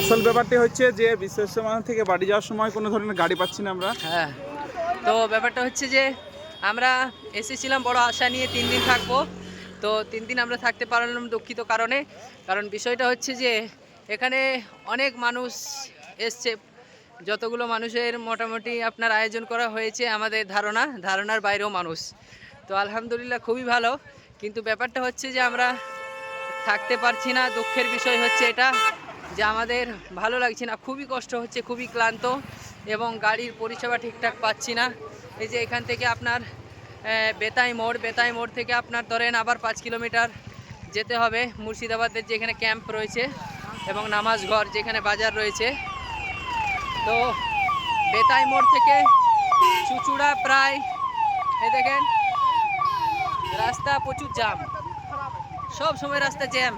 আসল ব্যাপারটি হচ্ছে যে বিশ্বেশ্বর থেকে বাড়ি যাওয়ার সময় কোনো ধরনের গাড়ি পাচ্ছি না আমরা। হ্যাঁ, তো ব্যাপারটা হচ্ছে যে আমরা এসেছিলাম বড় আশা নিয়ে 3 দিন থাকবো। তো 3 দিন আমরা থাকতে পারলাম দুঃখিত কারণে। কারণ বিষয়টা হচ্ছে যে এখানে অনেক মানুষ এসছে। যতগুলো মানুষের মোটামুটি আপনার আয়োজন করা হয়েছে আমাদের ধারণার বাইরেও মানুষ। তো আলহামদুলিল্লাহ খুবই ভালো। কিন্তু ব্যাপারটা হচ্ছে যে আমরা থাকতে পারছি না। দুঃখের বিষয় হচ্ছে এটা যে আমাদের ভালো লাগছে না, খুবই কষ্ট হচ্ছে, খুবই ক্লান্ত এবং গাড়ির পরিষেবা ঠিকঠাক পাচ্ছি না। এই যে এখান থেকে আপনার বেতাই মোড় থেকে আপনার ধরেন আবার 5 কিলোমিটার যেতে হবে মুর্শিদাবাদের যেখানে ক্যাম্প রয়েছে এবং নামাজ ঘর যেখানে বাজার রয়েছে। তো বেতাই মোড় থেকে চুচুড়া প্রায় এই দেখেন রাস্তা প্রচুর জ্যাম, সব সময় রাস্তা জ্যাম।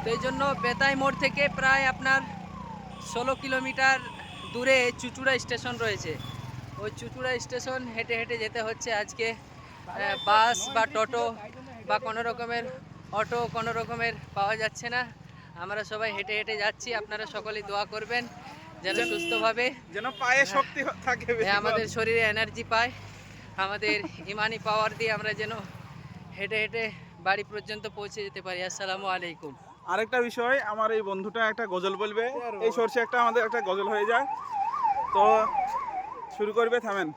তো এই জন্য বেতাই মোড় থেকে প্রায় আপনার 16 কিলোমিটার দূরে চুচুড়া স্টেশন রয়েছে। ওই চুচুড়া স্টেশন হেঁটে হেঁটে যেতে হচ্ছে আজকে। বাস বা টোটো বা কোনো রকমের অটো কোনো রকমের পাওয়া যাচ্ছে না। আমরা সবাই হেঁটে হেঁটে যাচ্ছি। আপনারা সকলেই দোয়া করবেন যেন সুস্থভাবে যেন পায়ে শক্তি থাকে, আমাদের শরীরে এনার্জি পায়, আমাদের ইমানি পাওয়ার দিয়ে আমরা যেন হেঁটে হেঁটে বাড়ি পর্যন্ত পৌঁছে যেতে পারি। আসসালামু আলাইকুম। আরেকটা বিষয়, আমার এই বন্ধুটা একটা গজল বলবে, এই সরষে একটা আমাদের একটা গজল হয়ে যায়। তো শুরু করবে, থামেন।